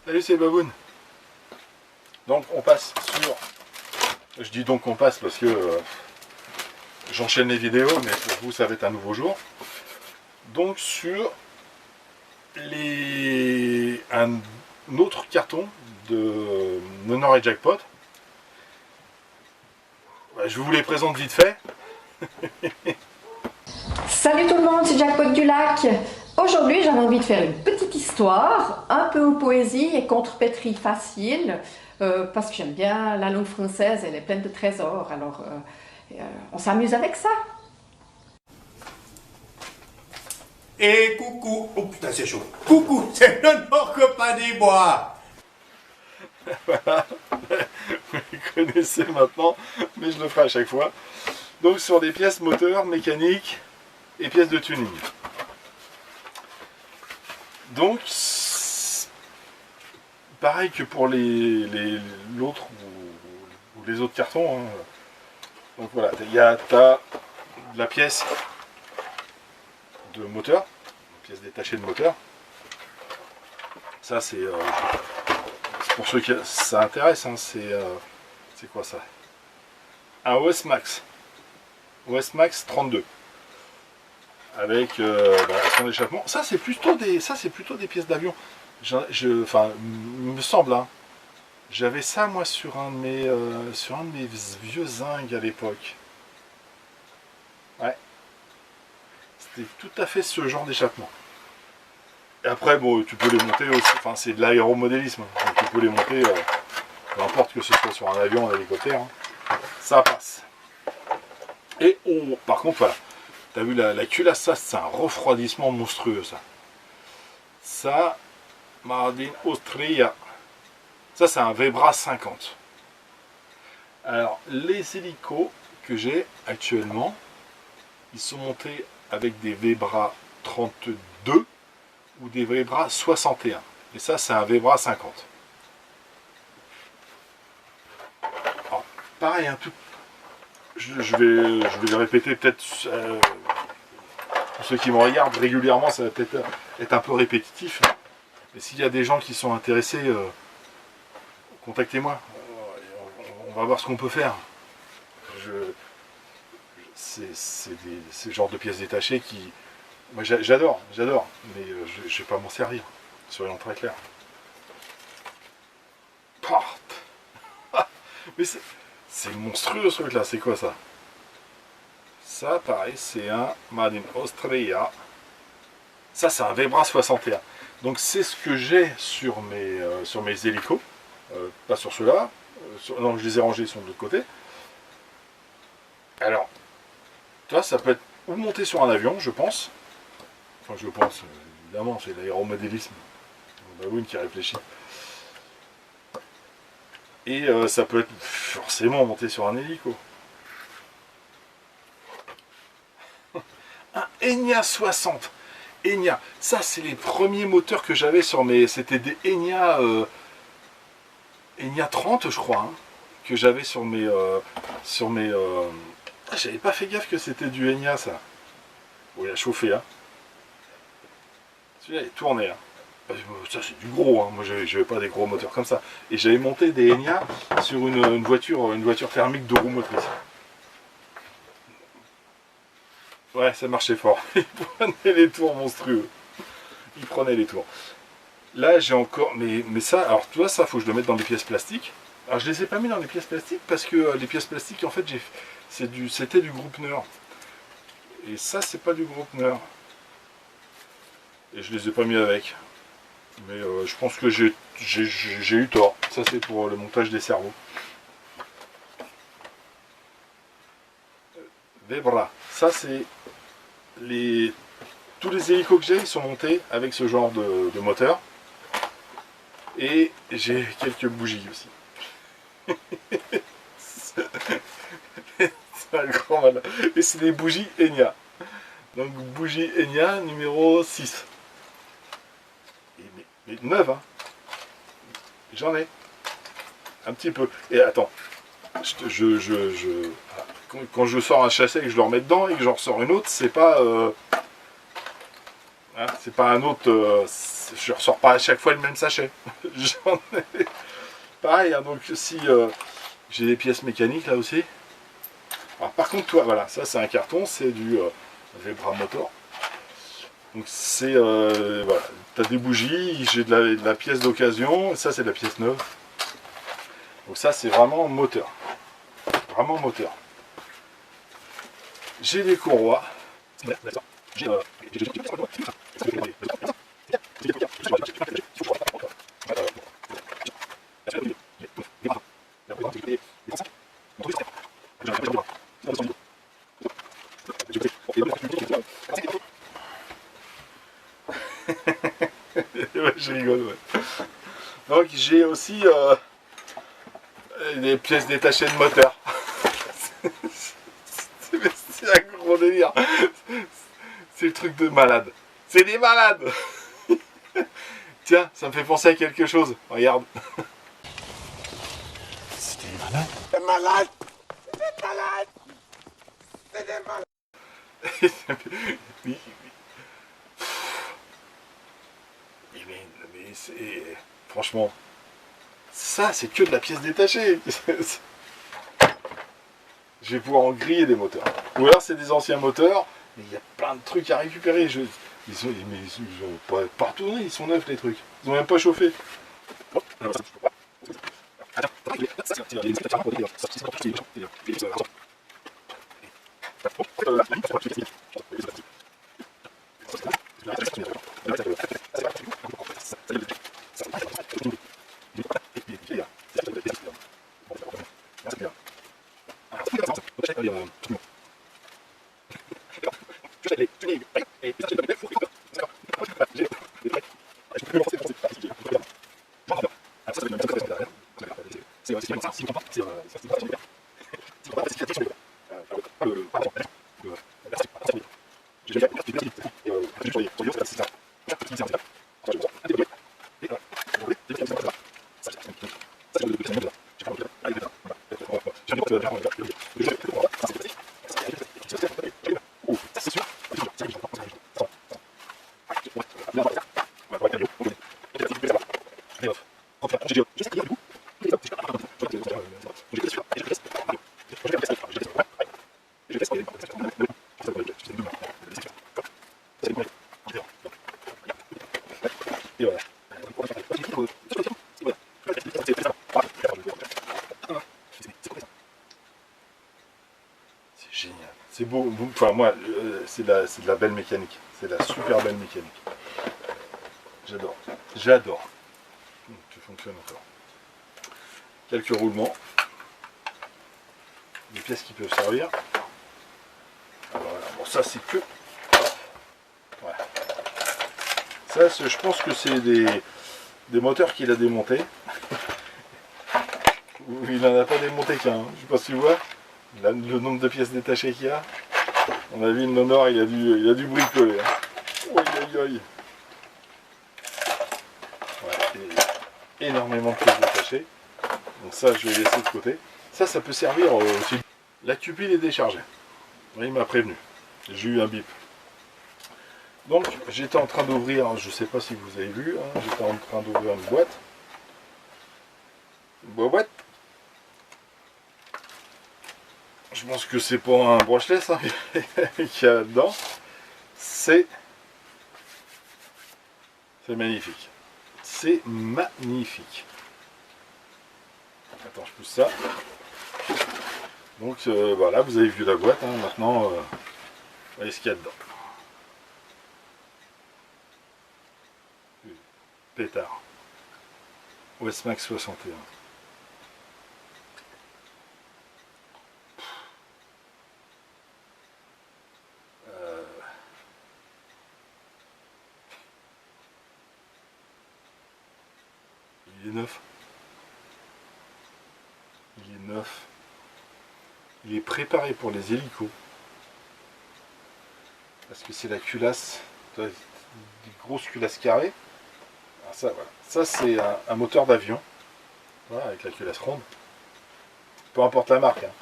Salut, c'est Baboun. Donc on passe sur... Je dis donc on passe parce que j'enchaîne les vidéos, mais pour vous ça va être un nouveau jour. Donc sur un autre carton de Nonor et Jackpot. Je vous les présente vite fait. Salut tout le monde, c'est Jackpot du Lac. Aujourd'hui, j'avais envie de faire une petite histoire, un peu poésie et contrepétrie facile, parce que j'aime bien la langue française, elle est pleine de trésors, alors on s'amuse avec ça. Et coucou, oh putain c'est chaud, coucou, c'est Nonor Copain des Bois. Voilà, vous les connaissez maintenant, mais je le ferai à chaque fois. Donc sur des pièces moteurs, mécaniques et pièces de tuning. Donc, pareil que pour l'autre ou les autres cartons. Hein. Donc voilà, t'as la pièce de moteur, une pièce détachée de moteur. Ça c'est pour ceux qui ça intéresse, hein, c'est quoi ça? Un OS Max 32 avec son échappement. Ça c'est plutôt des pièces d'avion. Enfin, il me semble. Hein, j'avais ça moi sur un de mes vieux zinc à l'époque. Ouais. C'était tout à fait ce genre d'échappement. Et après, bon, tu peux les monter aussi. Enfin, c'est de l'aéromodélisme. Donc tu peux les monter, peu importe que ce soit sur un avion, un hélicoptère. Hein, ça passe. Et par contre, voilà. T'as vu la culasse, ça c'est un refroidissement monstrueux ça. Ça, Made in Austria. Ça c'est un Vebra 50. Alors les hélicos que j'ai actuellement, ils sont montés avec des Vebra 32 ou des Vebra 61. Et ça c'est un Vebra 50. Alors, pareil, un tout. Je vais le répéter peut-être pour ceux qui me regardent régulièrement, ça va peut-être être un peu répétitif. Mais s'il y a des gens qui sont intéressés, contactez-moi. On va voir ce qu'on peut faire. C'est ce genre de pièces détachées qui... Moi j'adore, mais je ne vais pas m'en servir. Soyons très clairs. Mais c'est monstrueux ce truc là, c'est quoi ça? Ça pareil, c'est un Made in Austria. Ça c'est un Vebra 61. Donc c'est ce que j'ai sur mes hélicos. Pas sur ceux-là. Non, je les ai rangés sur l'autre côté. Alors, toi ça peut être ou monté sur un avion, je pense. Enfin je pense, évidemment, c'est l'aéromodélisme. Baboun qui réfléchit. Et ça peut être forcément monté sur un hélico. Un Enya 60. Enya. Ça, c'est les premiers moteurs que j'avais sur mes... C'était des Enya... Enya 30, je crois. Hein, que j'avais sur mes... Ah, j'avais pas fait gaffe que c'était du Enya, ça. Bon, il a chauffé. Hein. Celui-là, il est tourné. Hein. Ça c'est du gros, hein. Moi je n'avais pas des gros moteurs comme ça. Et j'avais monté des Enya sur une voiture thermique de roues motrices. Ouais, ça marchait fort. Il prenait les tours monstrueux. Il prenait les tours. Là j'ai encore... Mais ça, alors tu vois, ça faut que je le mette dans des pièces plastiques. Alors je les ai pas mis dans des pièces plastiques parce que les pièces plastiques en fait c'était du Gruppner. Et ça c'est pas du Gruppner. Et je les ai pas mis avec. Mais je pense que j'ai eu tort. Ça c'est pour le montage des cerveaux. Vebra. Ça c'est tous les hélicos que j'ai, ils sont montés avec ce genre de moteur. Et j'ai quelques bougies aussi. C'est un grand malin. Et c'est des bougies Enya. Donc bougie Enya numéro 6. Mais 9, hein. J'en ai. Un petit peu. Et attends. Quand je sors un châssis et que je le remets dedans et que j'en ressors une autre, c'est pas... hein, c'est pas un autre... je ressors pas à chaque fois le même sachet. J'en ai... Pareil, hein, donc si j'ai des pièces mécaniques là aussi. Alors, par contre, toi, voilà, ça c'est un carton, c'est du Vebra Motor. Donc c'est, voilà, tu as des bougies, j'ai de la pièce d'occasion, ça c'est de la pièce neuve. Donc ça c'est vraiment moteur. Vraiment moteur. J'ai des courroies. Ouais, je rigole, ouais. Donc j'ai aussi des pièces détachées de moteur. C'est un gros délire. C'est le truc de malade. C'est des malades. Tiens, ça me fait penser à quelque chose. Regarde. C'est des malades. Des malades. Des malades. C'est des malades. Oui, mais c'est... Franchement, ça c'est que de la pièce détachée. Je vais pouvoir en griller des moteurs. Ou alors c'est des anciens moteurs, mais il y a plein de trucs à récupérer. Ils ont pas retourné, ils sont neufs les trucs. Ils ont même pas chauffé. C'est génial. C'est beau. Enfin, moi, c'est de la belle mécanique. C'est de la super belle mécanique. J'adore. J'adore. Tu fonctionnes encore. Quelques roulements. Des pièces qui peuvent servir. Alors, voilà. Bon, ça, c'est que... Ouais. Ça, je pense que c'est des moteurs qu'il a démontés. Il n'en a pas démonté qu'un. Hein. Je sais pas si tu vois le nombre de pièces détachées qu'il y a. On a vu le Nonor, il a dû bricoler. Hein. Oi, oi, oi. Ouais, et énormément de pièces détachées. Donc ça, je vais laisser de côté. Ça peut servir aussi. La cupule est déchargée. Il m'a prévenu. J'ai eu un bip. Donc, j'étais en train d'ouvrir, je ne sais pas si vous avez vu, hein, j'étais en train d'ouvrir une boîte. Une boîte. Je pense que c'est pas un brushless hein, qu'il y a là-dedans. C'est magnifique. C'est magnifique. Attends, je pousse ça. Donc voilà, vous avez vu la boîte. Hein, maintenant, voyez ce qu'il y a dedans. Pétard. Westmax 61. Il est neuf. Il est neuf. Il est préparé pour les hélicos. Parce que c'est la culasse. Des grosses culasses carrées. Alors ça, voilà. Ça, c'est un moteur d'avion. Voilà, avec la culasse ronde. Peu importe la marque. Hein.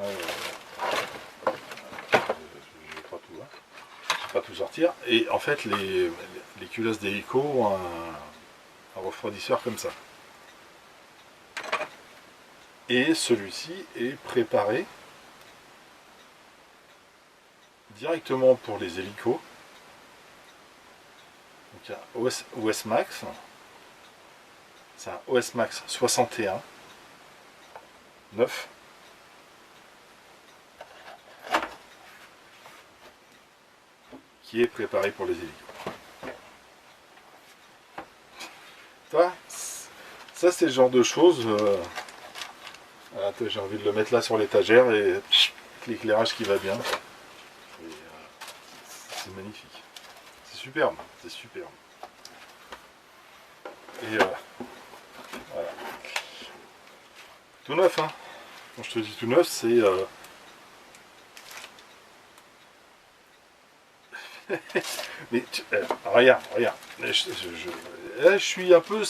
Je vais pas tout sortir. Et en fait, les culasses d'hélico ont un refroidisseur comme ça. Et celui-ci est préparé directement pour les hélicos. Donc il y a OS Max, c'est un OS Max 61 9 qui est préparé pour les hélicos. Ça c'est le genre de choses. J'ai envie de le mettre là sur l'étagère et avec l'éclairage qui va bien. C'est magnifique. C'est superbe. C'est superbe. Et voilà. Tout neuf, hein. Quand je te dis tout neuf, c'est mais regarde. Je suis un peu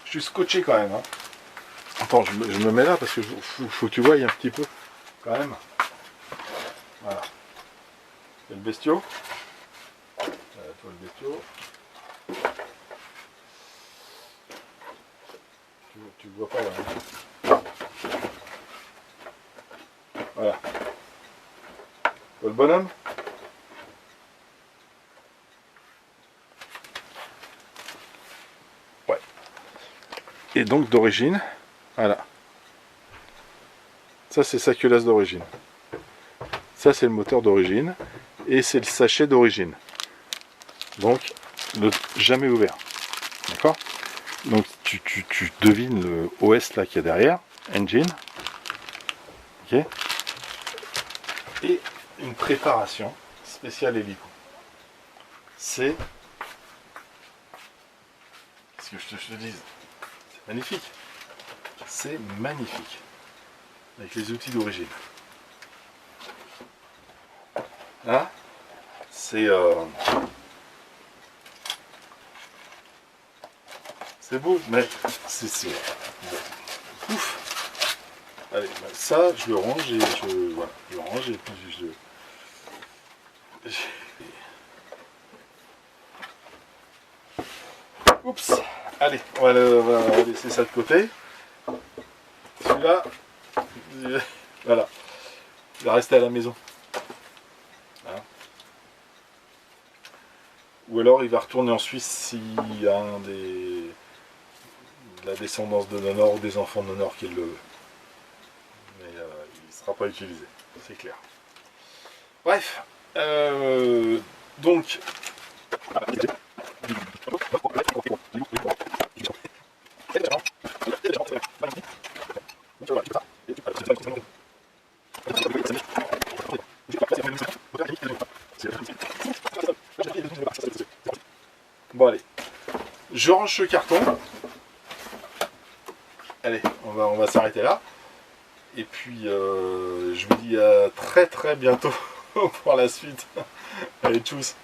je suis scotché quand même. Hein. Attends, je me mets là parce que faut que tu voyes un petit peu quand même. Voilà. Et le bestiau. Toi le bestiau. Tu le vois pas là. Hein. Voilà. Le bonhomme. Ouais. Et donc d'origine, voilà. Ça c'est sa culasse d'origine. Ça c'est le moteur d'origine. Et c'est le sachet d'origine. Donc jamais ouvert. D'accord? Donc tu devines le OS là qu'il y a derrière. Engine. Ok. Et une préparation spéciale hélico. C'est... Qu'est-ce que je te dise? C'est magnifique. C'est magnifique. Avec les outils d'origine. Hein? C'est beau, mais c'est ouf. Allez, bah ça je le range et voilà, je le range et puis oups. Allez, on va laisser ça de côté. Celui-là, voilà, il va rester à la maison. Hein. Ou alors il va retourner en Suisse s'il y a de la descendance de Nonor ou des enfants de Nonor qui le veut. Mais il ne sera pas utilisé, c'est clair. Bref, donc... Bon allez, je range ce carton. Allez, on va s'arrêter là. Et puis je vous dis à très bientôt pour la suite. Allez, tchuss.